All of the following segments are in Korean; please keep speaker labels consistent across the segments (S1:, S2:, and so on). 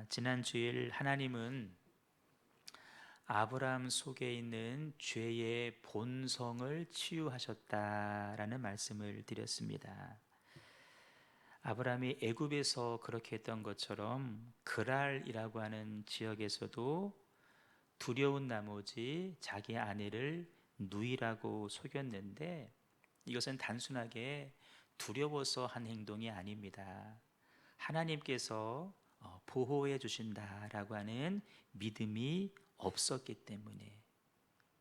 S1: 지난 주일 하나님은 아브라함 속에 있는 죄의 본성을 치유하셨다라는 말씀을 드렸습니다. 아브라함이 애굽에서 그렇게 했던 것처럼 그랄이라고 하는 지역에서도 두려운 나머지 자기 아내를 누이라고 속였는데, 이것은 단순하게 두려워서 한 행동이 아닙니다. 하나님께서 보호해 주신다라고 하는 믿음이 없었기 때문에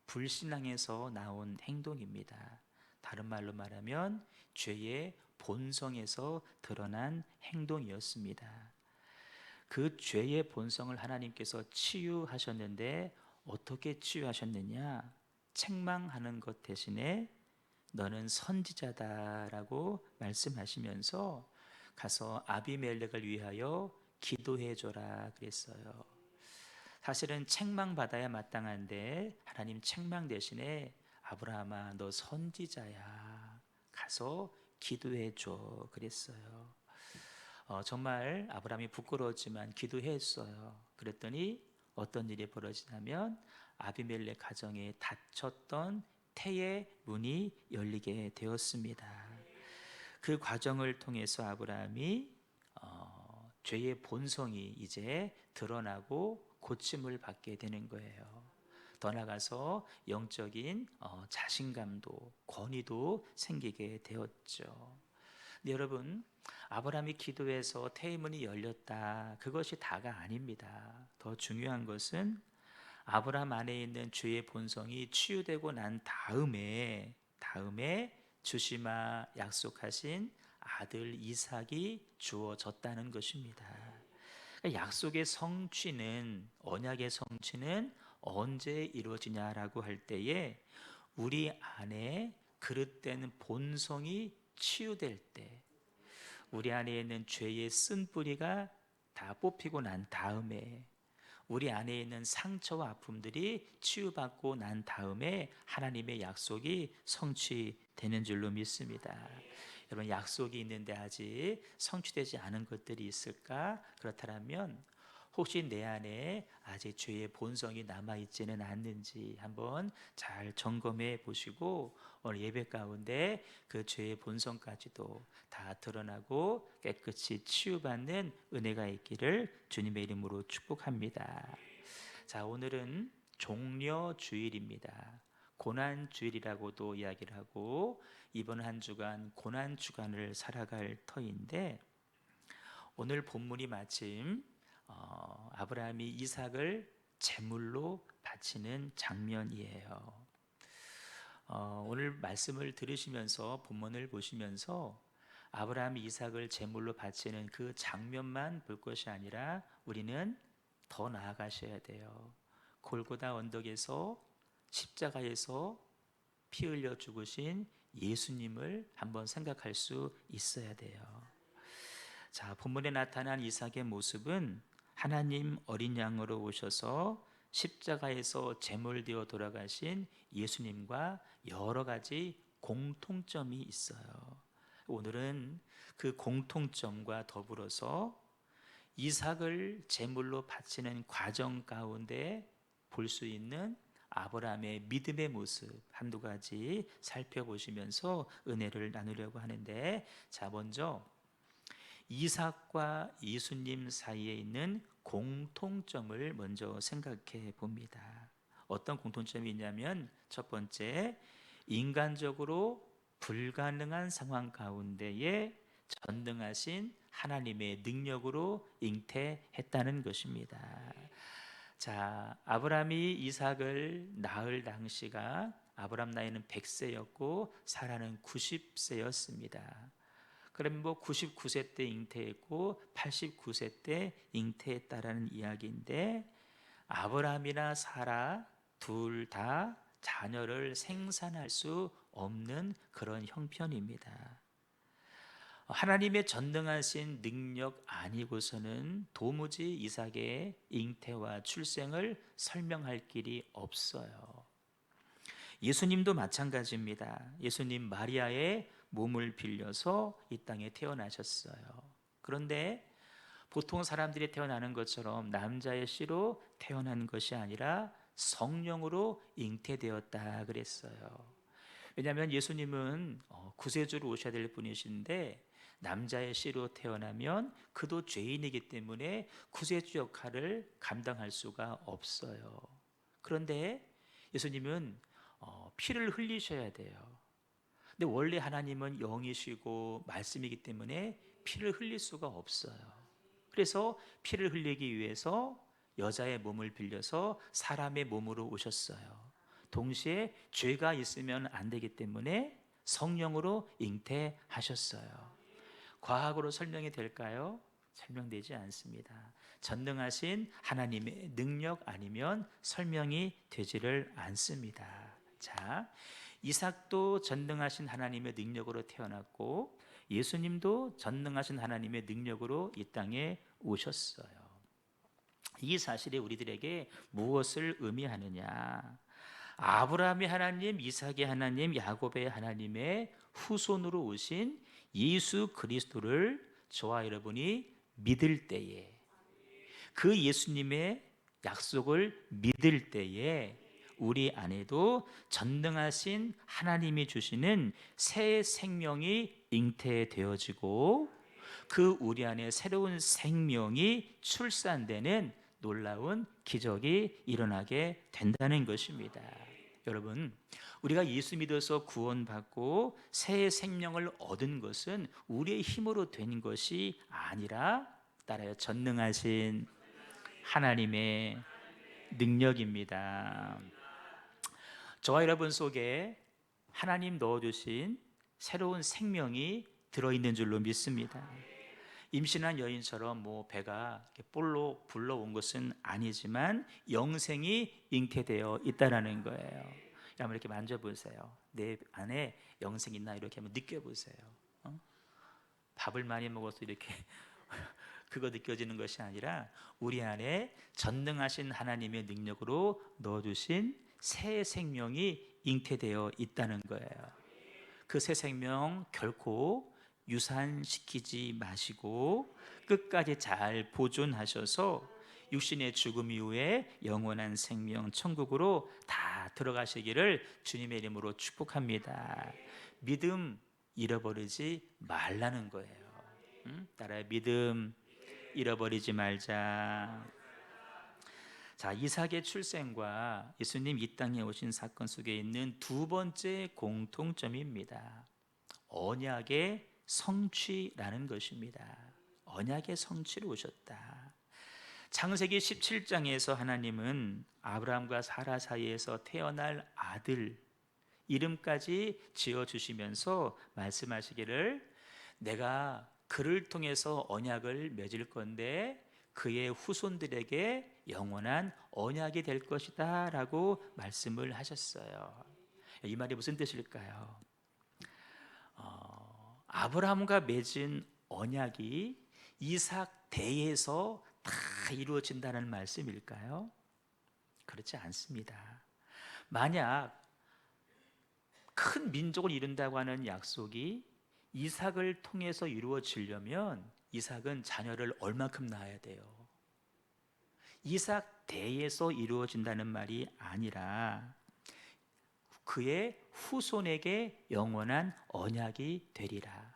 S1: 불신앙에서 나온 행동입니다. 다른 말로 말하면 죄의 본성에서 드러난 행동이었습니다. 그 죄의 본성을 하나님께서 치유하셨는데, 어떻게 치유하셨느냐? 책망하는 것 대신에 너는 선지자다라고 말씀하시면서 가서 아비멜렉을 위하여 기도해 줘라 그랬어요. 사실은 책망받아야 마땅한데 하나님 책망 대신에 아브라함아 너 선지자야, 가서 기도해 줘 그랬어요. 정말 아브라함이 부끄러웠지만 기도했어요. 그랬더니 어떤 일이 벌어지냐면 아비멜렉 가정에 닫혔던 태의 문이 열리게 되었습니다. 그 과정을 통해서 아브라함이 죄의 본성이 이제 드러나고 고침을 받게 되는 거예요. 더 나아가서 영적인 자신감도 권위도 생기게 되었죠. 근데 여러분, 아브라함이 기도해서 태의 문이 열렸다, 그것이 다가 아닙니다. 더 중요한 것은 아브라함 안에 있는 죄의 본성이 치유되고 난 다음에 주시마 약속하신 아들 이삭이 주어졌다는 것입니다. 그러니까 약속의 성취는, 언약의 성취는 언제 이루어지냐라고 할 때에 우리 안에 그릇된 본성이 치유될 때, 우리 안에 있는 죄의 쓴뿌리가 다 뽑히고 난 다음에, 우리 안에 있는 상처와 아픔들이 치유받고 난 다음에 하나님의 약속이 성취되는 줄로 믿습니다. 여러분, 약속이 있는데 아직 성취되지 않은 것들이 있을까? 그렇다면 혹시 내 안에 아직 죄의 본성이 남아있지는 않는지 한번 잘 점검해 보시고, 오늘 예배 가운데 그 죄의 본성까지도 다 드러나고 깨끗이 치유받는 은혜가 있기를 주님의 이름으로 축복합니다. 자, 오늘은 종려주일입니다. 고난주일이라고도 이야기를 하고, 이번 한 주간 고난주간을 살아갈 터인데, 오늘 본문이 마침 아브라함이 이삭을 제물로 바치는 장면이에요. 오늘 말씀을 들으시면서, 본문을 보시면서 아브라함이 이삭을 제물로 바치는 그 장면만 볼 것이 아니라 우리는 더 나아가셔야 돼요. 골고다 언덕에서 십자가에서 피 흘려 죽으신 예수님을 한번 생각할 수 있어야 돼요. 자, 본문에 나타난 이삭의 모습은 하나님 어린 양으로 오셔서 십자가에서 제물되어 돌아가신 예수님과 여러 가지 공통점이 있어요. 오늘은 그 공통점과 더불어서 이삭을 제물로 바치는 과정 가운데 볼 수 있는 아브라함의 믿음의 모습 한두 가지 살펴보시면서 은혜를 나누려고 하는데, 자, 먼저 이삭과 예수님 사이에 있는 공통점을 먼저 생각해 봅니다. 어떤 공통점이 있냐면, 첫 번째, 인간적으로 불가능한 상황 가운데에 전능하신 하나님의 능력으로 잉태했다는 것입니다. 자, 아브라함이 이삭을 낳을 당시가 아브라함 나이는 100세였고 사라는 90세였습니다. 그럼 99세 때 잉태했고 89세 때 잉태했다라는 이야기인데, 아브라함이나 사라 둘 다 자녀를 생산할 수 없는 그런 형편입니다. 하나님의 전능하신 능력 아니고서는 도무지 이삭의 잉태와 출생을 설명할 길이 없어요. 예수님도 마찬가지입니다. 예수님 마리아의 몸을 빌려서 이 땅에 태어나셨어요. 그런데 보통 사람들이 태어나는 것처럼 남자의 씨로 태어난 것이 아니라 성령으로 잉태되었다 그랬어요. 왜냐하면 예수님은 구세주로 오셔야 될 분이신데 남자의 씨로 태어나면 그도 죄인이기 때문에 구세주 역할을 감당할 수가 없어요. 그런데 예수님은 피를 흘리셔야 돼요. 근데 원래 하나님은 영이시고 말씀이기 때문에 피를 흘릴 수가 없어요. 그래서 피를 흘리기 위해서 여자의 몸을 빌려서 사람의 몸으로 오셨어요. 동시에 죄가 있으면 안 되기 때문에 성령으로 잉태하셨어요. 과학으로 설명이 될까요? 설명되지 않습니다. 전능하신 하나님의 능력 아니면 설명이 되지를 않습니다. 자, 이삭도 전능하신 하나님의 능력으로 태어났고 예수님도 전능하신 하나님의 능력으로 이 땅에 오셨어요. 이 사실이 우리들에게 무엇을 의미하느냐? 아브라함의 하나님, 이삭의 하나님, 야곱의 하나님의 후손으로 오신 예수 그리스도를 저와 여러분이 믿을 때에, 그 예수님의 약속을 믿을 때에 우리 안에도 전능하신 하나님이 주시는 새 생명이 잉태되어지고 그 우리 안에 새로운 생명이 출산되는 놀라운 기적이 일어나게 된다는 것입니다. 여러분, 우리가 예수 믿어서 구원받고 새 생명을 얻은 것은 우리의 힘으로 된 것이 아니라 따라요, 전능하신 하나님의 능력입니다. 저와 여러분 속에 하나님 넣어주신 새로운 생명이 들어있는 줄로 믿습니다. 임신한 여인처럼 배가 볼로 불러온 것은 아니지만 영생이 잉태되어 있다라는 거예요. 한번 이렇게 만져보세요. 내 안에 영생 있나 이렇게 한번 느껴보세요. 밥을 많이 먹어서 이렇게 그거 느껴지는 것이 아니라 우리 안에 전능하신 하나님의 능력으로 넣어주신 새 생명이 잉태되어 있다는 거예요. 그 새 생명 결코 유산시키지 마시고 끝까지 잘 보존하셔서 육신의 죽음 이후에 영원한 생명 천국으로 다 들어가시기를 주님의 이름으로 축복합니다. 믿음 잃어버리지 말라는 거예요. 따라해, 믿음 잃어버리지 말자. 자, 이삭의 출생과 예수님 이 땅에 오신 사건 속에 있는 두 번째 공통점입니다. 언약의 성취라는 것입니다. 언약의 성취로 오셨다. 창세기 17장에서 하나님은 아브라함과 사라 사이에서 태어날 아들 이름까지 지어주시면서 말씀하시기를 내가 그를 통해서 언약을 맺을 건데 그의 후손들에게 영원한 언약이 될 것이다 라고 말씀을 하셨어요. 이 말이 무슨 뜻일까요? 아브라함과 맺은 언약이 이삭 대에서 다 이루어진다는 말씀일까요? 그렇지 않습니다. 만약 큰 민족을 이룬다고 하는 약속이 이삭을 통해서 이루어지려면 이삭은 자녀를 얼마큼 낳아야 돼요? 이삭 대에서 이루어진다는 말이 아니라 그의 후손에게 영원한 언약이 되리라.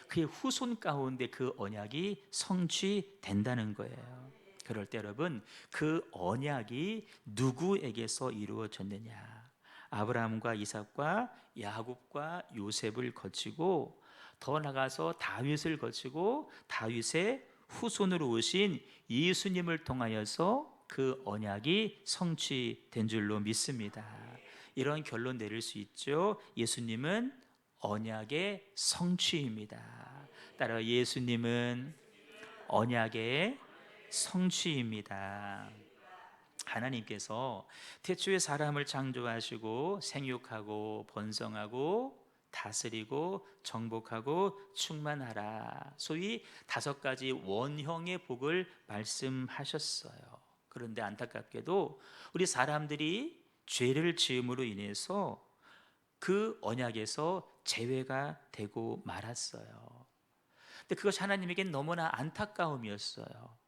S1: 그의 후손 가운데 그 언약이 성취된다는 거예요. 그럴 때 여러분, 그 언약이 누구에게서 이루어졌느냐? 아브라함과 이삭과 야곱과 요셉을 거치고 더 나가서 다윗을 거치고 다윗의 후손으로 오신 예수님을 통하여서 그 언약이 성취된 줄로 믿습니다. 이런 결론 내릴 수 있죠. 예수님은 언약의 성취입니다. 따라 예수님은 언약의 성취입니다. 하나님께서 태초에 사람을 창조하시고 생육하고 번성하고 다스리고 정복하고 충만하라, 소위 5가지 원형의 복을 말씀하셨어요. 그런데 안타깝게도 우리 사람들이 죄를 지음으로 인해서 그 언약에서 제외가 되고 말았어요. 근데 그것이 하나님에겐 너무나 안타까움이었어요.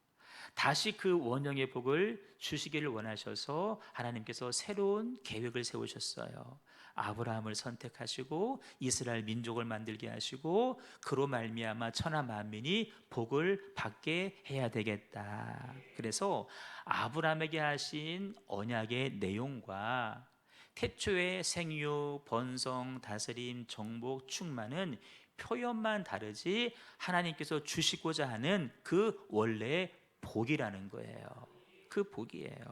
S1: 다시 그 원형의 복을 주시기를 원하셔서 하나님께서 새로운 계획을 세우셨어요. 아브라함을 선택하시고 이스라엘 민족을 만들게 하시고 그로 말미암아 천하 만민이 복을 받게 해야 되겠다. 그래서 아브라함에게 하신 언약의 내용과 태초의 생육, 번성, 다스림, 정복, 충만은 표현만 다르지 하나님께서 주시고자 하는 그 원래의 복이라는 거예요. 그 복이에요.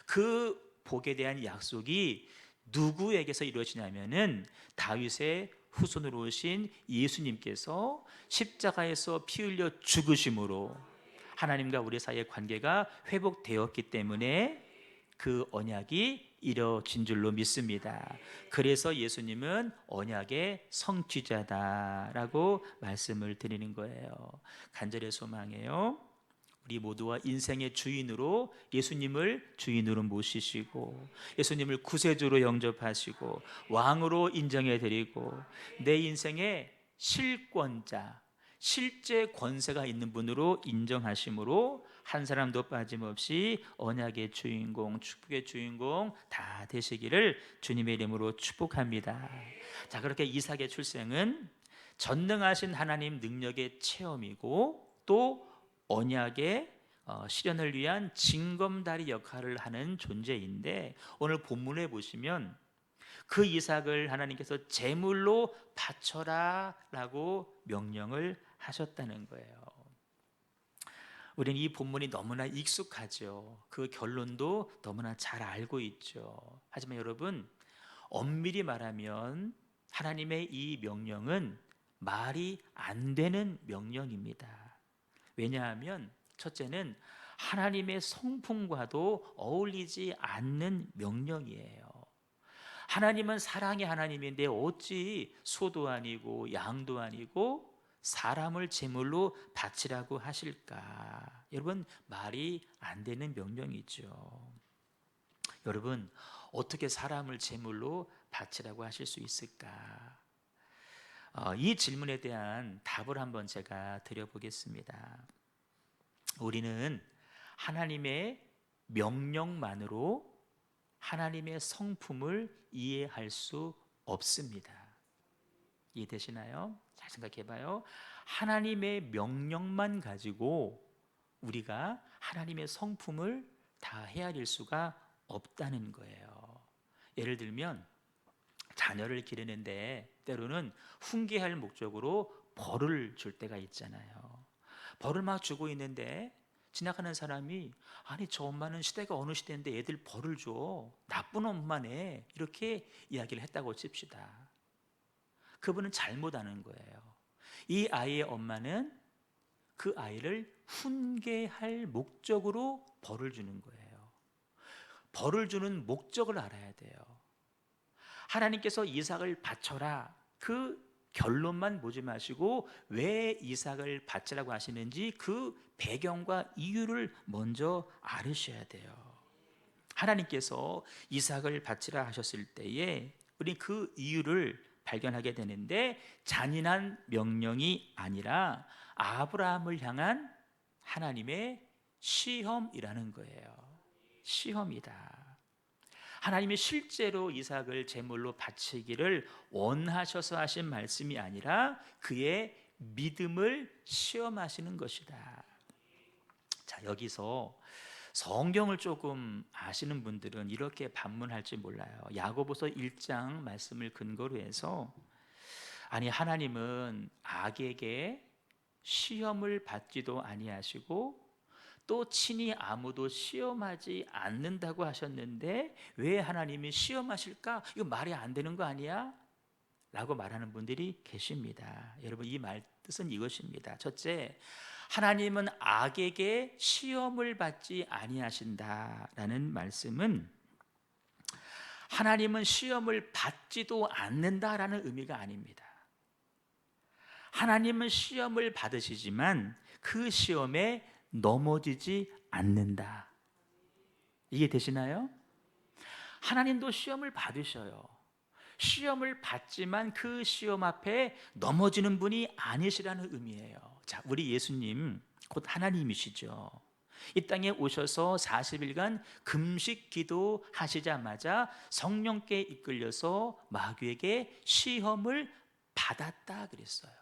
S1: 그 복에 대한 약속이 누구에게서 이루어지냐면은 다윗의 후손으로 오신 예수님께서 십자가에서 피 흘려 죽으심으로 하나님과 우리 사이의 관계가 회복되었기 때문에 그 언약이 이루어진 줄로 믿습니다. 그래서 예수님은 언약의 성취자다라고 말씀을 드리는 거예요. 간절히 소망해요. 우리 모두와 인생의 주인으로 예수님을 주인으로 모시시고 예수님을 구세주로 영접하시고 왕으로 인정해 드리고 내 인생의 실권자, 실제 권세가 있는 분으로 인정하심으로 한 사람도 빠짐없이 언약의 주인공, 축복의 주인공 다 되시기를 주님의 이름으로 축복합니다. 자, 그렇게 이삭의 출생은 전능하신 하나님 능력의 체험이고 또 언약의 실현을 위한 징검다리 역할을 하는 존재인데 오늘 본문에 보시면 그 이삭을 하나님께서 제물로 바쳐라 라고 명령을 하셨다는 거예요. 우리는 이 본문이 너무나 익숙하죠. 그 결론도 너무나 잘 알고 있죠. 하지만 여러분, 엄밀히 말하면 하나님의 이 명령은 말이 안 되는 명령입니다. 왜냐하면 첫째는 하나님의 성품과도 어울리지 않는 명령이에요. 하나님은 사랑의 하나님인데 어찌 소도 아니고 양도 아니고 사람을 제물로 바치라고 하실까? 여러분, 말이 안 되는 명령이죠. 여러분, 어떻게 사람을 제물로 바치라고 하실 수 있을까? 이 질문에 대한 답을 한번 제가 드려보겠습니다. 우리는 하나님의 명령만으로 하나님의 성품을 이해할 수 없습니다. 이해되시나요? 잘 생각해봐요. 하나님의 명령만 가지고 우리가 하나님의 성품을 다 헤아릴 수가 없다는 거예요. 예를 들면 자녀를 기르는데 때로는 훈계할 목적으로 벌을 줄 때가 있잖아요. 벌을 막 주고 있는데 지나가는 사람이 아니 저 엄마는 시대가 어느 시대인데 애들 벌을 줘, 나쁜 엄마네, 이렇게 이야기를 했다고 칩시다. 그분은 잘못 아는 거예요. 이 아이의 엄마는 그 아이를 훈계할 목적으로 벌을 주는 거예요. 벌을 주는 목적을 알아야 돼요. 하나님께서 이삭을 바쳐라, 그 결론만 보지 마시고 왜 이삭을 바치라고 하시는지 그 배경과 이유를 먼저 알으셔야 돼요. 하나님께서 이삭을 바치라 하셨을 때에 우리 그 이유를 발견하게 되는데 잔인한 명령이 아니라 아브라함을 향한 하나님의 시험이라는 거예요. 시험이다. 하나님이 실제로 이삭을 제물로 바치기를 원하셔서 하신 말씀이 아니라 그의 믿음을 시험하시는 것이다. 자, 여기서 성경을 조금 아시는 분들은 이렇게 반문할지 몰라요. 야고보서 1장 말씀을 근거로 해서 아니 하나님은 악에게 시험을 받지도 아니하시고 또 친히 아무도 시험하지 않는다고 하셨는데 왜 하나님이 시험하실까? 이거 말이 안 되는 거 아니야? 라고 말하는 분들이 계십니다. 여러분, 이 말 뜻은 이것입니다. 첫째, 하나님은 악에게 시험을 받지 아니하신다라는 말씀은 하나님은 시험을 받지도 않는다라는 의미가 아닙니다. 하나님은 시험을 받으시지만 그 시험에 넘어지지 않는다. 이게 되시나요? 하나님도 시험을 받으셔요. 시험을 받지만 그 시험 앞에 넘어지는 분이 아니시라는 의미예요. 자, 우리 예수님 곧 하나님이시죠. 이 땅에 오셔서 40일간 금식 기도하시자마자 성령께 이끌려서 마귀에게 시험을 받았다 그랬어요.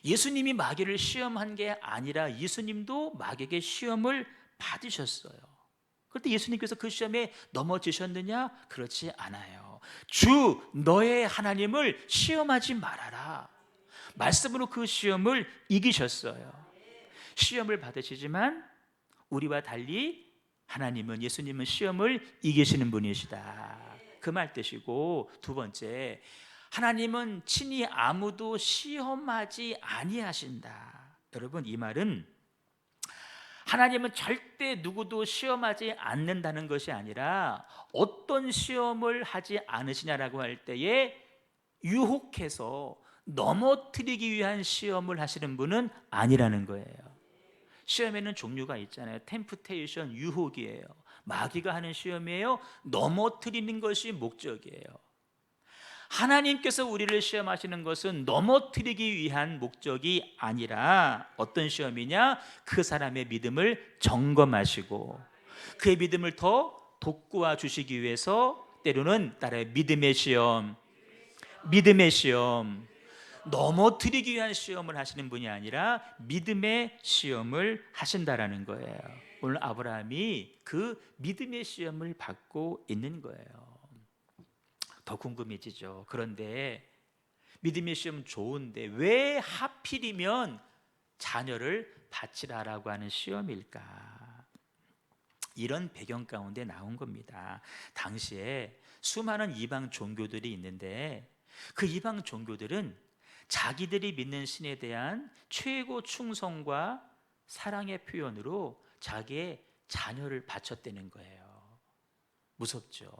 S1: 예수님이 마귀를 시험한 게 아니라 예수님도 마귀에게 시험을 받으셨어요. 그런데 예수님께서 그 시험에 넘어지셨느냐? 그렇지 않아요. 주 너의 하나님을 시험하지 말아라. 말씀으로 그 시험을 이기셨어요. 시험을 받으시지만 우리와 달리 하나님은, 예수님은 시험을 이기시는 분이시다, 그 말 뜻이고, 두 번째, 하나님은 친히 아무도 시험하지 아니하신다. 여러분, 이 말은 하나님은 절대 누구도 시험하지 않는다는 것이 아니라 어떤 시험을 하지 않으시냐라고 할 때에 유혹해서 넘어뜨리기 위한 시험을 하시는 분은 아니라는 거예요. 시험에는 종류가 있잖아요. 템프테이션, 유혹이에요. 마귀가 하는 시험이에요. 넘어뜨리는 것이 목적이에요. 하나님께서 우리를 시험하시는 것은 넘어뜨리기 위한 목적이 아니라 어떤 시험이냐? 그 사람의 믿음을 점검하시고 그의 믿음을 더 돋구어 주시기 위해서 때로는 따라요, 믿음의 시험, 믿음의 시험, 넘어뜨리기 위한 시험을 하시는 분이 아니라 믿음의 시험을 하신다라는 거예요. 오늘 아브라함이 그 믿음의 시험을 받고 있는 거예요. 더 궁금해지죠. 그런데 믿음의 시험 좋은데 왜 하필이면 자녀를 바치라라고 하는 시험일까? 이런 배경 가운데 나온 겁니다. 당시에 수많은 이방 종교들이 있는데 그 이방 종교들은 자기들이 믿는 신에 대한 최고 충성과 사랑의 표현으로 자기의 자녀를 바쳤다는 거예요. 무섭죠.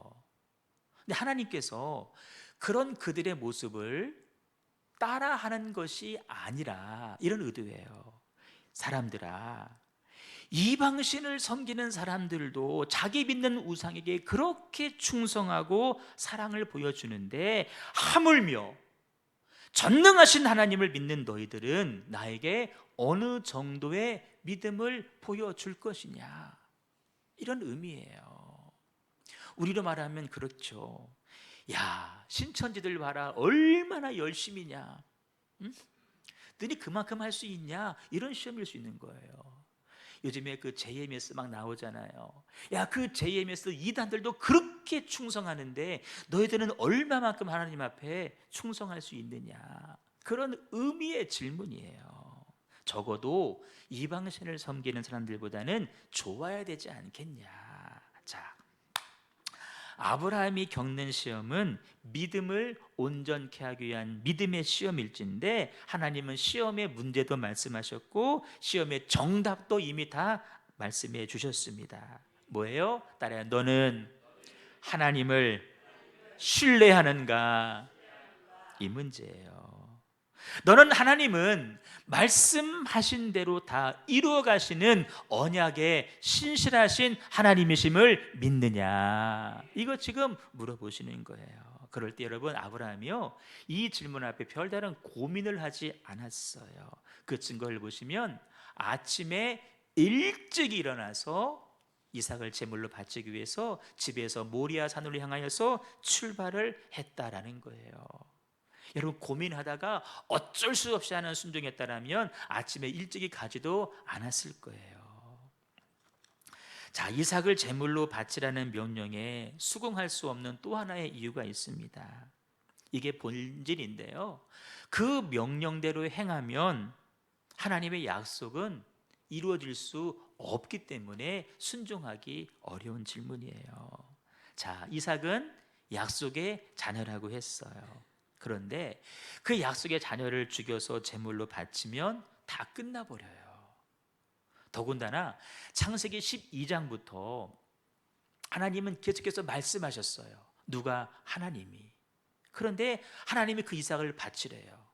S1: 근데 하나님께서 그런 그들의 모습을 따라하는 것이 아니라 이런 의도예요. 사람들아, 이방신을 섬기는 사람들도 자기 믿는 우상에게 그렇게 충성하고 사랑을 보여주는데 하물며 전능하신 하나님을 믿는 너희들은 나에게 어느 정도의 믿음을 보여줄 것이냐, 이런 의미예요. 우리로 말하면 그렇죠. 야, 신천지들 봐라, 얼마나 열심히냐, 응? 너희 그만큼 할 수 있냐, 이런 시험일 수 있는 거예요. 요즘에 그 JMS 막 나오잖아요. 야, 그 JMS 이단들도 그렇게 충성하는데 너희들은 얼마만큼 하나님 앞에 충성할 수 있느냐, 그런 의미의 질문이에요. 적어도 이방신을 섬기는 사람들보다는 좋아야 되지 않겠냐. 자, 아브라함이 겪는 시험은 믿음을 온전케 하기 위한 믿음의 시험일진데 하나님은 시험의 문제도 말씀하셨고 시험의 정답도 이미 다 말씀해 주셨습니다. 뭐예요? 따라요. 너는 하나님을 신뢰하는가? 이 문제예요. 너는 하나님은 말씀하신 대로 다 이루어 가시는 언약의 신실하신 하나님이심을 믿느냐? 이거 지금 물어보시는 거예요. 그럴 때 여러분, 아브라함이요, 이 질문 앞에 별다른 고민을 하지 않았어요. 그 증거를 보시면 아침에 일찍 일어나서 이삭을 제물로 바치기 위해서 집에서 모리아 산으로 향하여서 출발을 했다라는 거예요. 여러분, 고민하다가 어쩔 수 없이 하는 순종했다라면 아침에 일찍이 가지도 않았을 거예요. 자, 이삭을 제물로 바치라는 명령에 수긍할 수 없는 또 하나의 이유가 있습니다. 이게 본질인데요, 그 명령대로 행하면 하나님의 약속은 이루어질 수 없기 때문에 순종하기 어려운 질문이에요. 자, 이삭은 약속의 자녀라고 했어요. 그런데 그 약속의 자녀를 죽여서 제물로 바치면 다 끝나버려요. 더군다나 창세기 12장부터 하나님은 계속해서 말씀하셨어요. 누가? 하나님이. 그런데 하나님이 그 이삭을 바치래요.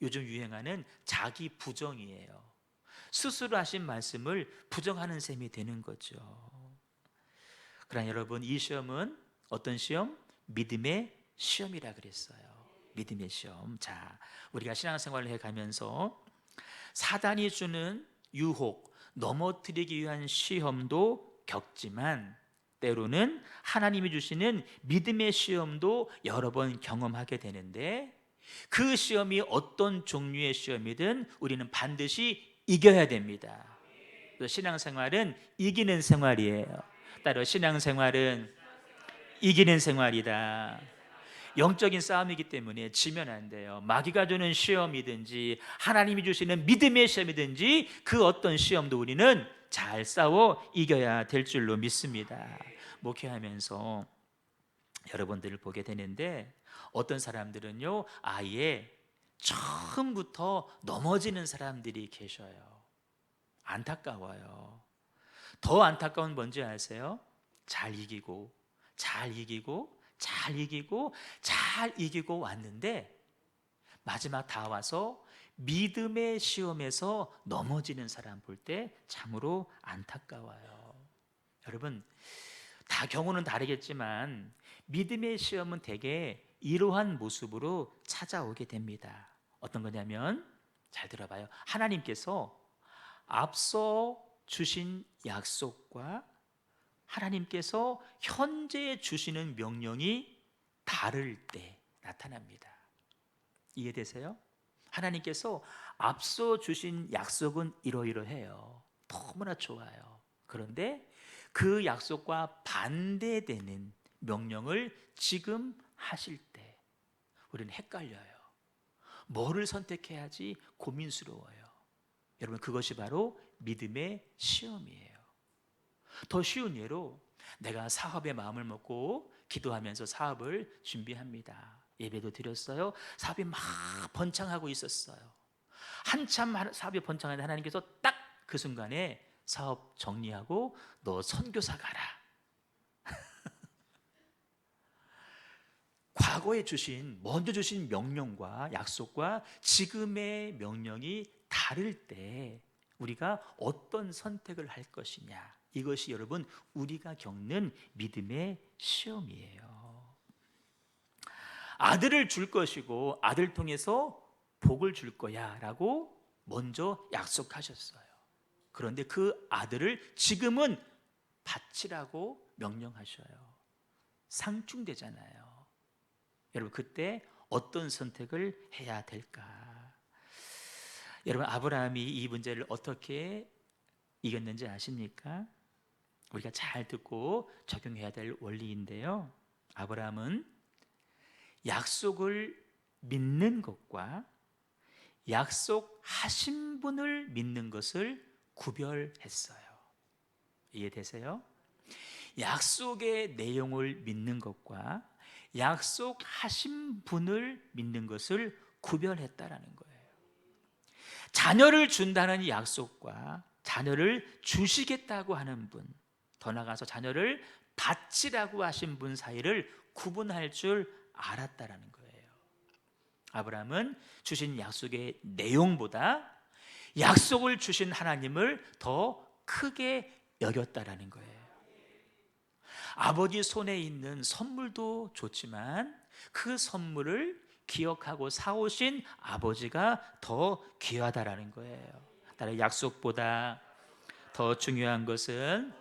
S1: 요즘 유행하는 자기 부정이에요. 스스로 하신 말씀을 부정하는 셈이 되는 거죠. 그러나 여러분, 이 시험은 어떤 시험? 믿음의 시험이라 그랬어요. 믿음의 시험. 자, 우리가 신앙생활을 해가면서 사단이 주는 유혹, 넘어뜨리기 위한 시험도 겪지만 때로는 하나님이 주시는 믿음의 시험도 여러 번 경험하게 되는데, 그 시험이 어떤 종류의 시험이든 우리는 반드시 이겨야 됩니다. 신앙생활은 이기는 생활이에요. 따로 신앙생활은 이기는 생활이다. 영적인 싸움이기 때문에 지면 안 돼요. 마귀가 주는 시험이든지 하나님이 주시는 믿음의 시험이든지 그 어떤 시험도 우리는 잘 싸워 이겨야 될 줄로 믿습니다. 목회하면서 여러분들을 보게 되는데, 어떤 사람들은요 아예 처음부터 넘어지는 사람들이 계셔요. 안타까워요. 더 안타까운 뭔지 아세요? 잘 이기고 잘 이기고 잘 이기고 잘 이기고 왔는데 마지막 다 와서 믿음의 시험에서 넘어지는 사람 볼 때 참으로 안타까워요. 여러분, 다 경우는 다르겠지만 믿음의 시험은 대개 이러한 모습으로 찾아오게 됩니다. 어떤 거냐면, 잘 들어봐요. 하나님께서 앞서 주신 약속과 하나님께서 현재 주시는 명령이 다를 때 나타납니다. 이해되세요? 하나님께서 앞서 주신 약속은 이러이러해요. 너무나 좋아요. 그런데 그 약속과 반대되는 명령을 지금 하실 때 우리는 헷갈려요. 뭐를 선택해야지 고민스러워요. 여러분, 그것이 바로 믿음의 시험이에요. 더 쉬운 예로, 내가 사업에 마음을 먹고 기도하면서 사업을 준비합니다. 예배도 드렸어요. 사업이 막 번창하고 있었어요. 한참 사업이 번창하는데 하나님께서 딱 그 순간에 사업 정리하고 너 선교사 가라. 과거에 먼저 주신 명령과 약속과 지금의 명령이 다를 때 우리가 어떤 선택을 할 것이냐, 이것이 여러분 우리가 겪는 믿음의 시험이에요. 아들을 줄 것이고 아들 통해서 복을 줄 거야 라고 먼저 약속하셨어요. 그런데 그 아들을 지금은 바치라고 명령하셔요. 상충되잖아요. 여러분, 그때 어떤 선택을 해야 될까? 여러분, 아브라함이 이 문제를 어떻게 이겼는지 아십니까? 우리가 잘 듣고 적용해야 될 원리인데요, 아브라함은 약속을 믿는 것과 약속하신 분을 믿는 것을 구별했어요. 이해되세요? 약속의 내용을 믿는 것과 약속하신 분을 믿는 것을 구별했다라는 거예요. 자녀를 준다는 약속과 자녀를 주시겠다고 하는 분, 더 나아가서 자녀를 바치라고 하신 분 사이를 구분할 줄 알았다라는 거예요. 아브라함은 주신 약속의 내용보다 약속을 주신 하나님을 더 크게 여겼다라는 거예요. 아버지 손에 있는 선물도 좋지만 그 선물을 기억하고 사오신 아버지가 더 귀하다라는 거예요. 따라 약속보다 더 중요한 것은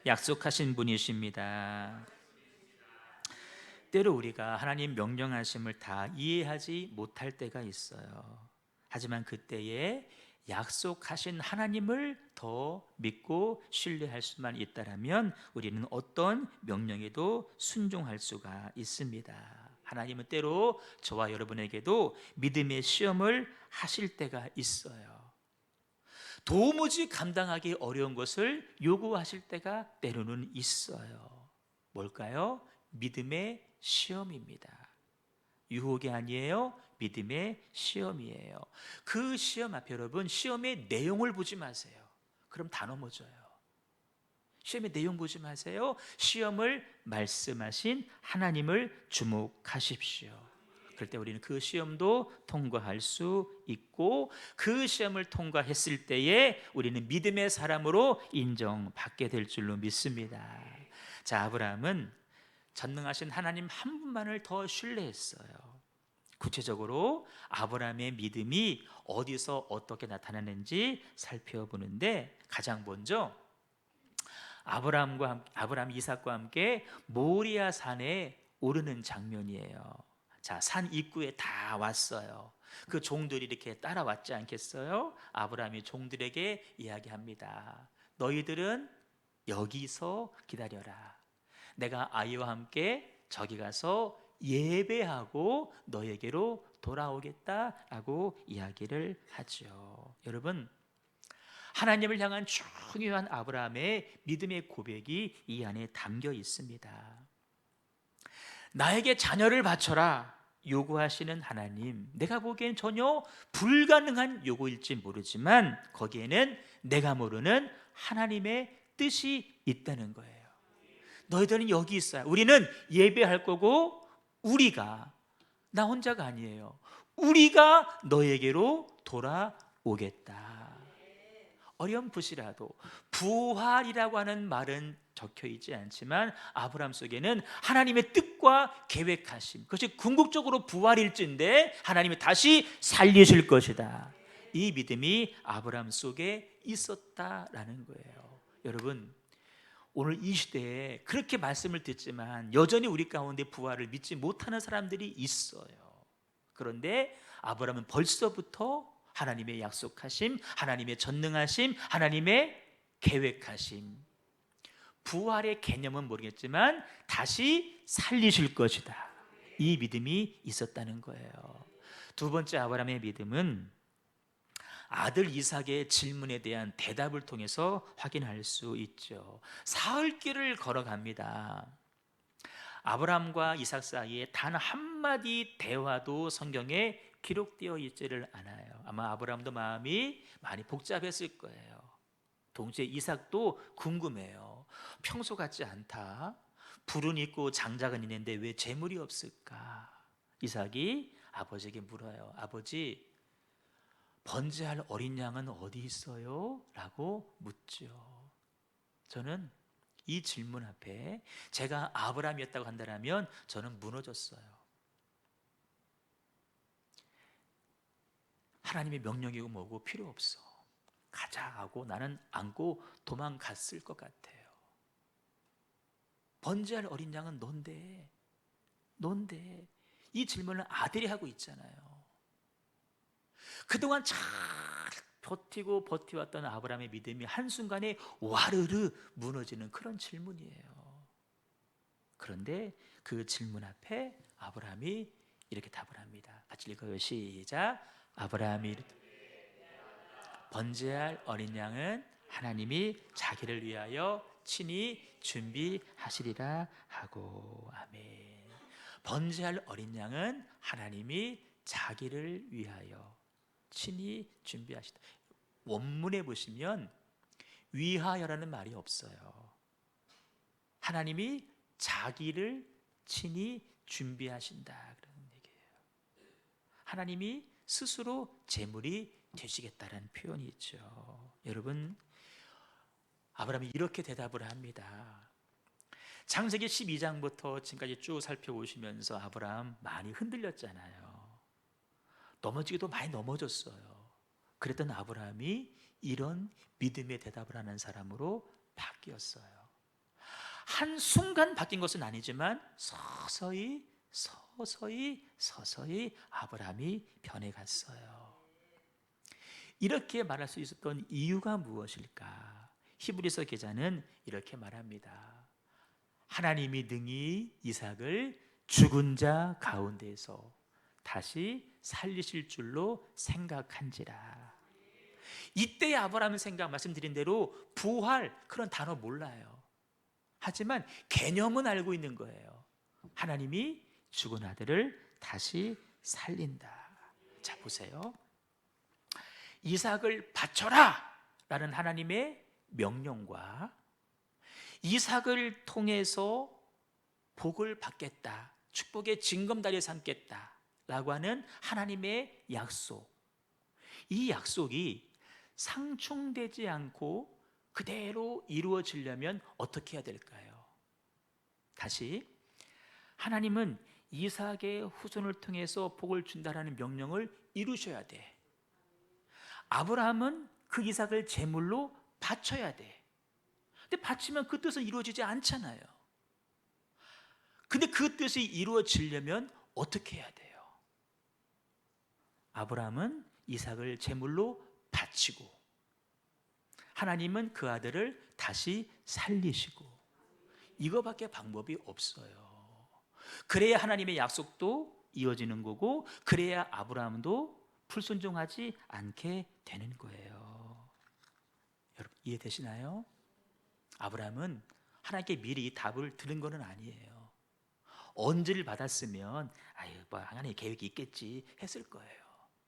S1: 약속하신 분이십니다. 때로 우리가 하나님 명령하심을 다 이해하지 못할 때가 있어요. 하지만 그때에 약속하신 하나님을 더 믿고 신뢰할 수만 있다라면 우리는 어떤 명령에도 순종할 수가 있습니다. 하나님은 때로 저와 여러분에게도 믿음의 시험을 하실 때가 있어요. 도무지 감당하기 어려운 것을 요구하실 때가 때로는 있어요. 뭘까요? 믿음의 시험입니다. 유혹이 아니에요. 믿음의 시험이에요. 그 시험 앞에 여러분, 시험의 내용을 보지 마세요. 그럼 다 넘어져요. 시험의 내용 보지 마세요. 시험을 말씀하신 하나님을 주목하십시오. 그럴 때 우리는 그 시험도 통과할 수 있고, 그 시험을 통과했을 때에 우리는 믿음의 사람으로 인정받게 될 줄로 믿습니다. 자, 아브라함은 전능하신 하나님 한 분만을 더 신뢰했어요. 구체적으로 아브라함의 믿음이 어디서 어떻게 나타나는지 살펴보는데, 가장 먼저 아브라함 이삭과 함께 모리아 산에 오르는 장면이에요. 자, 산 입구에 다 왔어요. 그 종들이 이렇게 따라왔지 않겠어요? 아브라함이 종들에게 이야기합니다. 너희들은 여기서 기다려라. 내가 아이와 함께 저기 가서 예배하고 너에게로 돌아오겠다라고 이야기를 하죠. 여러분, 하나님을 향한 중요한 아브라함의 믿음의 고백이 이 안에 담겨 있습니다. 나에게 자녀를 바쳐라 요구하시는 하나님, 내가 보기엔 전혀 불가능한 요구일지 모르지만 거기에는 내가 모르는 하나님의 뜻이 있다는 거예요. 너희들은 여기 있어요. 우리는 예배할 거고, 우리가, 나 혼자가 아니에요, 우리가 너에게로 돌아오겠다. 어렴풋이라도 부활이라고 하는 말은 적혀 있지 않지만 아브라함 속에는 하나님의 뜻과 계획하심, 그것이 궁극적으로 부활일진데 하나님이 다시 살리실 것이다, 이 믿음이 아브라함 속에 있었다라는 거예요. 여러분, 오늘 이 시대에 그렇게 말씀을 듣지만 여전히 우리 가운데 부활을 믿지 못하는 사람들이 있어요. 그런데 아브라함은 벌써부터 하나님의 약속하심, 하나님의 전능하심, 하나님의 계획하심, 부활의 개념은 모르겠지만 다시 살리실 것이다, 이 믿음이 있었다는 거예요. 두 번째 아브라함의 믿음은 아들 이삭의 질문에 대한 대답을 통해서 확인할 수 있죠. 사흘길을 걸어갑니다. 아브라함과 이삭 사이에 단 한마디 대화도 성경에 기록되어 있지를 않아요. 아마 아브라함도 마음이 많이 복잡했을 거예요. 동시에 이삭도 궁금해요. 평소 같지 않다. 불은 있고 장작은 있는데 왜 재물이 없을까? 이삭이 아버지에게 물어요. 아버지, 번제할 어린 양은 어디 있어요? 라고 묻죠. 저는 이 질문 앞에 제가 아브라함이었다고 한다면 저는 무너졌어요. 하나님의 명령이고 뭐고 필요 없어, 가자 하고 나는 안고 도망갔을 것 같아요. 번제할 어린 양은 넌데 이 질문을 아들이 하고 있잖아요. 그동안 잘 버티왔던 아브라함의 믿음이 한순간에 와르르 무너지는 그런 질문이에요. 그런데 그 질문 앞에 아브라함이 이렇게 답을 합니다. 같이 읽어요. 시작. 아브라함이 번제할 어린 양은 하나님이 자기를 위하여 친히 준비하시리라 하고. 아멘. 번제할 어린 양은 하나님이 자기를 위하여 친히 준비하시다. 원문에 보시면 위하여라는 말이 없어요. 하나님이 자기를 친히 준비하신다 그런 얘기예요. 하나님이 스스로 제물이 되시겠다는 표현이 있죠. 여러분, 아브라함이 이렇게 대답을 합니다. 창세기 12장부터 지금까지 쭉 살펴보시면서 아브라함 많이 흔들렸잖아요. 넘어지기도 많이 넘어졌어요. 그랬던 아브라함이 이런 믿음의 대답을 하는 사람으로 바뀌었어요. 한순간 바뀐 것은 아니지만 서서히 아브라함이 변해갔어요. 이렇게 말할 수 있었던 이유가 무엇일까? 히브리서 기자는 이렇게 말합니다. 하나님이 능히 이삭을 죽은 자 가운데에서 다시 살리실 줄로 생각한지라. 이때 아브라함의 생각, 말씀드린 대로 부활 그런 단어 몰라요. 하지만 개념은 알고 있는 거예요. 하나님이 죽은 아들을 다시 살린다. 자, 보세요. 이삭을 바쳐라 라는 하나님의 명령과 이삭을 통해서 복을 받겠다, 축복의 징검다리에 삼겠다 라고 하는 하나님의 약속, 이 약속이 상충되지 않고 그대로 이루어지려면 어떻게 해야 될까요? 다시, 하나님은 이삭의 후손을 통해서 복을 준다라는 명령을 이루셔야 돼. 아브라함은 그 이삭을 제물로 바쳐야 돼. 근데 바치면 그 뜻은 이루어지지 않잖아요. 근데 그 뜻이 이루어지려면 어떻게 해야 돼요? 아브라함은 이삭을 제물로 바치고, 하나님은 그 아들을 다시 살리시고, 이거밖에 방법이 없어요. 그래야 하나님의 약속도 이어지는 거고, 그래야 아브라함도 불순종하지 않게 되는 거예요. 여러분 이해되시나요? 아브라함은 하나님께 미리 답을 들은 것은 아니에요. 언지를 받았으면 아유 뭐 하나님의 계획이 있겠지 했을 거예요.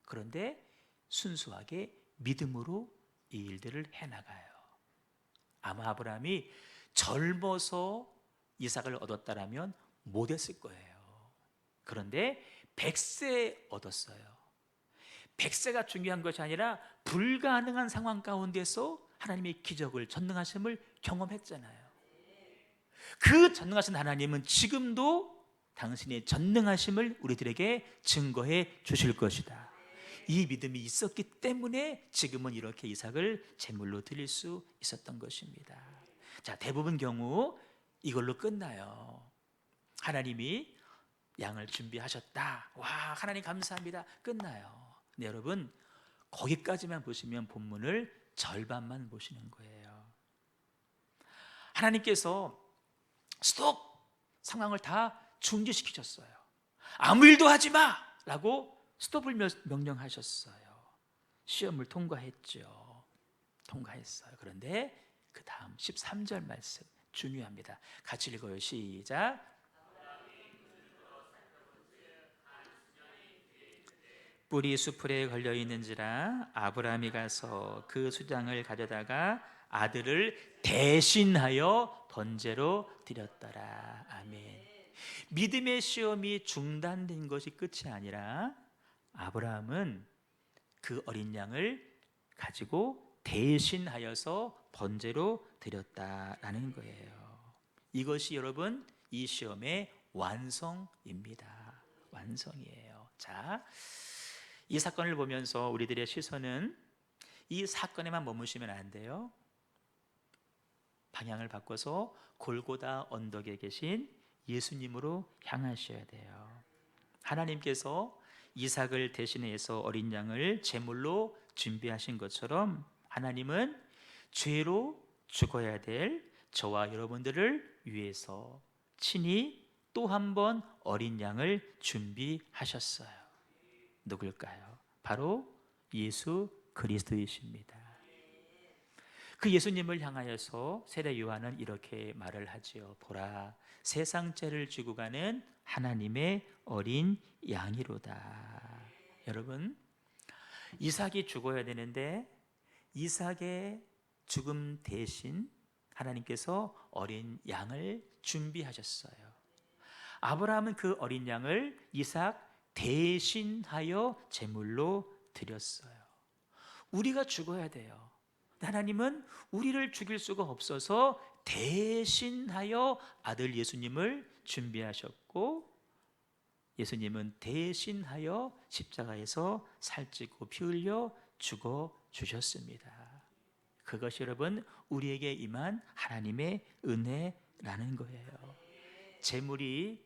S1: 그런데 순수하게 믿음으로 이 일들을 해나가요. 아마 아브라함이 젊어서 이삭을 얻었다라면 못했을 거예요. 그런데 100세에 얻었어요. 100세가 중요한 것이 아니라 불가능한 상황 가운데서 하나님의 기적을, 전능하심을 경험했잖아요. 그 전능하신 하나님은 지금도 당신의 전능하심을 우리들에게 증거해 주실 것이다. 이 믿음이 있었기 때문에 지금은 이렇게 이삭을 제물로 드릴 수 있었던 것입니다. 자, 대부분 경우 이걸로 끝나요. 하나님이 양을 준비하셨다. 와, 하나님 감사합니다. 끝나요. 근데 여러분, 거기까지만 보시면 본문을 절반만 보시는 거예요. 하나님께서 스톱! 상황을 다 중지시키셨어요. 아무 일도 하지 마! 라고 스톱을 명령하셨어요. 시험을 통과했죠. 통과했어요. 그런데 그 다음 13절 말씀 중요합니다. 같이 읽어요. 시작. 뿔이 수풀에 걸려 있는지라 아브라함이 가서 그 수장을 가져다가 아들을 대신하여 번제로 드렸더라. 아멘. 믿음의 시험이 중단된 것이 끝이 아니라 아브라함은 그 어린 양을 가지고 대신하여서 번제로 드렸다라는 거예요. 이것이 여러분 이 시험의 완성입니다. 완성이에요. 자, 이 사건을 보면서 우리들의 시선은 이 사건에만 머무시면 안 돼요. 방향을 바꿔서 골고다 언덕에 계신 예수님으로 향하셔야 돼요. 하나님께서 이삭을 대신해서 어린 양을 제물로 준비하신 것처럼 하나님은 죄로 죽어야 될 저와 여러분들을 위해서 친히 또 한 번 어린 양을 준비하셨어요. 누굴까요? 바로 예수 그리스도이십니다. 그 예수님을 향하여서 세례 요한은 이렇게 말을 하지요. 보라, 세상 죄를 지고 가는 하나님의 어린 양이로다. 여러분, 이삭이 죽어야 되는데 이삭의 죽음 대신 하나님께서 어린 양을 준비하셨어요. 아브라함은 그 어린 양을 이삭 대신하여 제물로 드렸어요. 우리가 죽어야 돼요. 하나님은 우리를 죽일 수가 없어서 대신하여 아들 예수님을 준비하셨고, 예수님은 대신하여 십자가에서 살찌고 피 흘려 죽어 주셨습니다. 그것이 여러분 우리에게 임한 하나님의 은혜라는 거예요. 제물이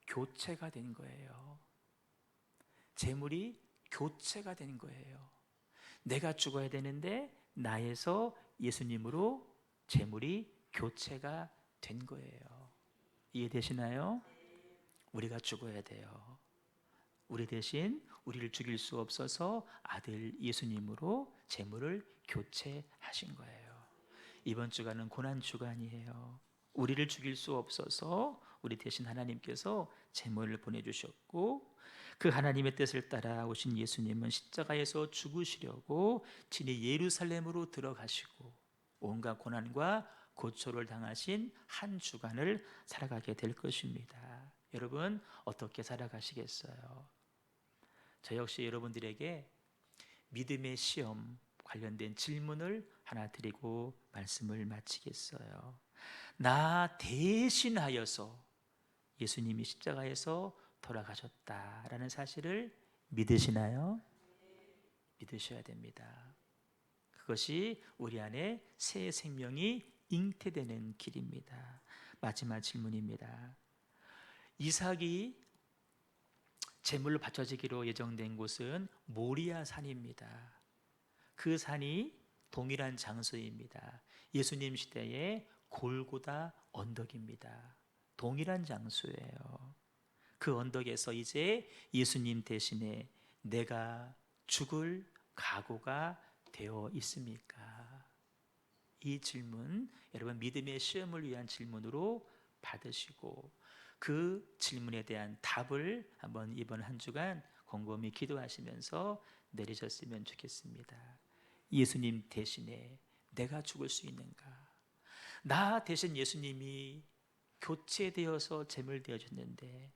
S1: 교체가 된 거예요. 제물이 교체가 된 거예요. 내가 죽어야 되는데 나에서 예수님으로 제물이 교체가 된 거예요. 이해되시나요? 우리가 죽어야 돼요. 우리 대신 우리를 죽일 수 없어서 아들 예수님으로 제물을 교체하신 거예요. 이번 주간은 고난 주간이에요. 우리를 죽일 수 없어서 우리 대신 하나님께서 제물을 보내주셨고, 그 하나님의 뜻을 따라 오신 예수님은 십자가에서 죽으시려고 친히 예루살렘으로 들어가시고 온갖 고난과 고초를 당하신 한 주간을 살아가게 될 것입니다. 여러분 어떻게 살아가시겠어요? 저 역시 여러분들에게 믿음의 시험 관련된 질문을 하나 드리고 말씀을 마치겠어요. 나 대신하여서 예수님이 십자가에서 돌아가셨다라는 사실을 믿으시나요? 믿으셔야 됩니다. 그것이 우리 안에 새 생명이 잉태되는 길입니다. 마지막 질문입니다. 이삭이 제물로 바쳐지기로 예정된 곳은 모리아 산입니다. 그 산이 동일한 장소입니다. 예수님 시대의 골고다 언덕입니다. 동일한 장소예요. 그 언덕에서 이제 예수님 대신에 내가 죽을 각오가 되어 있습니까? 이 질문 여러분 믿음의 시험을 위한 질문으로 받으시고 그 질문에 대한 답을 한번 이번 한 주간 곰곰이 기도하시면서 내리셨으면 좋겠습니다. 예수님 대신에 내가 죽을 수 있는가? 나 대신 예수님이 교체되어서 제물되어 졌는데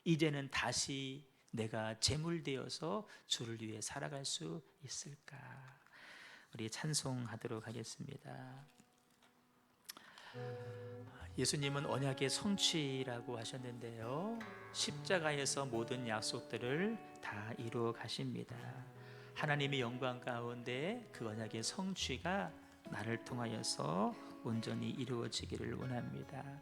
S1: 이제는 다시 내가 제물되어서 주를 위해 살아갈 수 있을까? 우리 찬송하도록 하겠습니다. 예수님은 언약의 성취라고 하셨는데요, 십자가에서 모든 약속들을 다 이루어 가십니다. 하나님의 영광 가운데 그 언약의 성취가 나를 통하여서 온전히 이루어지기를 원합니다.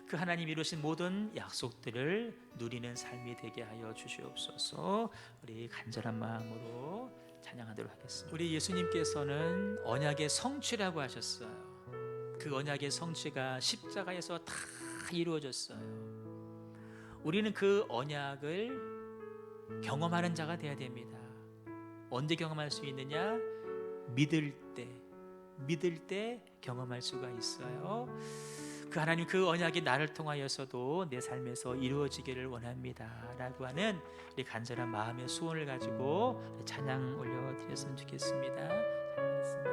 S1: 그 하나님 이루신 모든 약속들을 누리는 삶이 되게 하여 주시옵소서. 우리 간절한 마음으로 찬양하도록 하겠습니다. 우리 예수님께서는 언약의 성취라고 하셨어요. 그 언약의 성취가 십자가에서 다 이루어졌어요. 우리는 그 언약을 경험하는 자가 되어야 됩니다. 언제 경험할 수 있느냐? 믿을 때 경험할 수가 있어요. 그 하나님 그 언약이 나를 통하여서도 내 삶에서 이루어지기를 원합니다 라고 하는 우리 간절한 마음의 소원을 가지고 찬양 올려드렸으면 좋겠습니다. 찬양하겠습니다.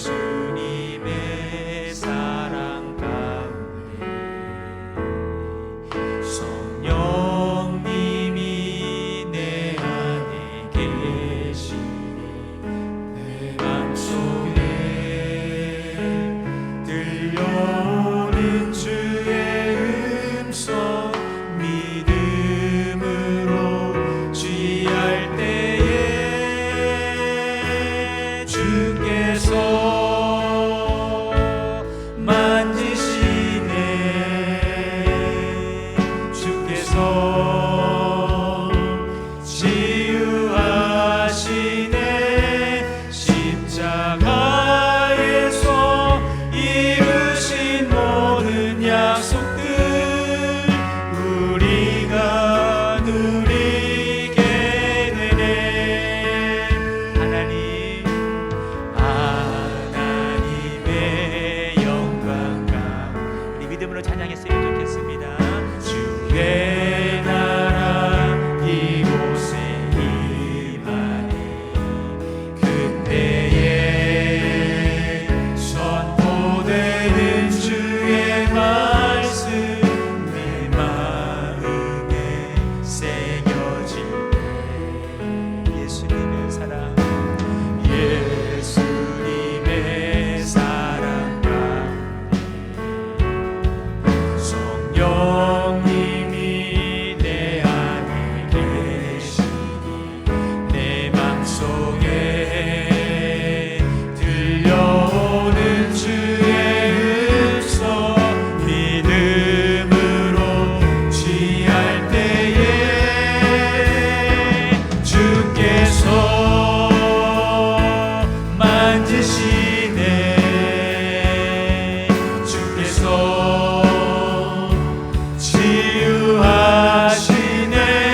S2: 예수님의 사랑 가운데 성령님이 내 안에 계시니 내 맘속에 들려오는 주의 음성 믿음으로 취할 때에 주께서 치유하시네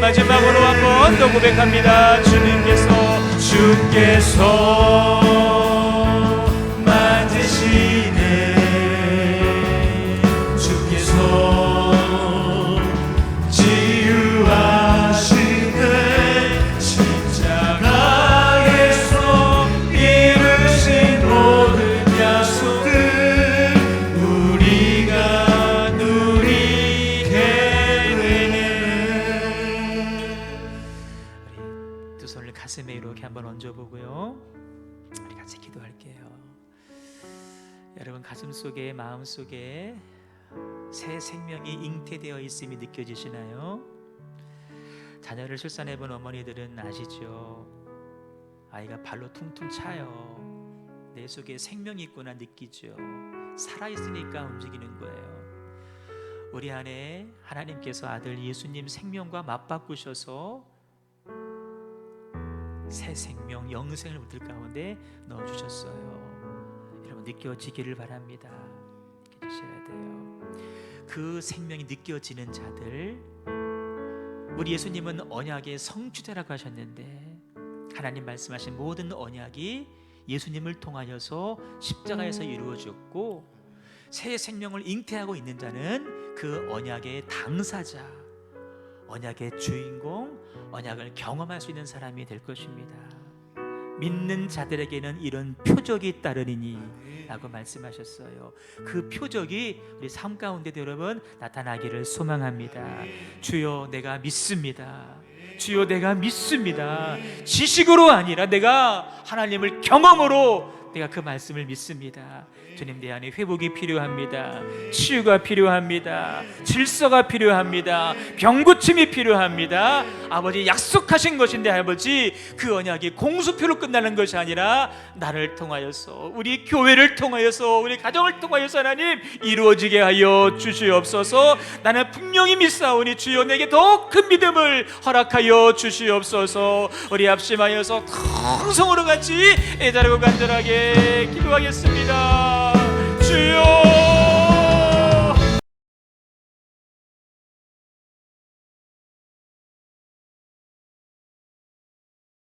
S1: 마지막으로 한 번 더 고백합니다.
S2: 주께서 만지시네. 주께서 치유하시네. 십자가에서 이루신 모든 약속들 우리가 누리게 되네.
S1: 두 손을 가슴에 이렇게 한번 얹어보고요, 우리 같이 기도할게요. 여러분 가슴 속에, 마음 속에 새 생명이 잉태되어 있음이 느껴지시나요? 자녀를 출산해본 어머니들은 아시죠? 아이가 발로 퉁퉁 차요. 내 속에 생명이 있구나 느끼죠. 살아있으니까 움직이는 거예요. 우리 안에 하나님께서 아들 예수님 생명과 맞바꾸셔서 새 생명, 영생을 우리 가운데 넣어주셨어요. 여러분 느껴지기를 바랍니다. 느껴지셔야 돼요. 그 생명이 느껴지는 자들, 우리 예수님은 언약의 성취자라고 하셨는데, 하나님 말씀하신 모든 언약이 예수님을 통하여서 십자가에서 이루어졌고, 새 생명을 잉태하고 있는 자는 그 언약의 당사자, 언약의 주인공, 언약을 경험할 수 있는 사람이 될 것입니다. 믿는 자들에게는 이런 표적이 따르리니 라고 말씀하셨어요. 그 표적이 우리 삶 가운데도 여러분 나타나기를 소망합니다. 주여 내가 믿습니다. 주여 내가 믿습니다. 지식으로 아니라 내가 하나님을 경험으로 내가 그 말씀을 믿습니다. 주님, 내 안에 회복이 필요합니다. 치유가 필요합니다. 질서가 필요합니다. 병고침이 필요합니다. 아버지 약속하신 것인데 아버지 그 언약이 공수표로 끝나는 것이 아니라 나를 통하여서, 우리 교회를 통하여서, 우리 가정을 통하여서 하나님 이루어지게 하여 주시옵소서. 나는 분명히 믿사오니 주여 내게 더 큰 믿음을 허락하여 주시옵소서. 우리 합심하여서 통성으로 같이 애자르고 간절하게 기도하겠습니다. 주여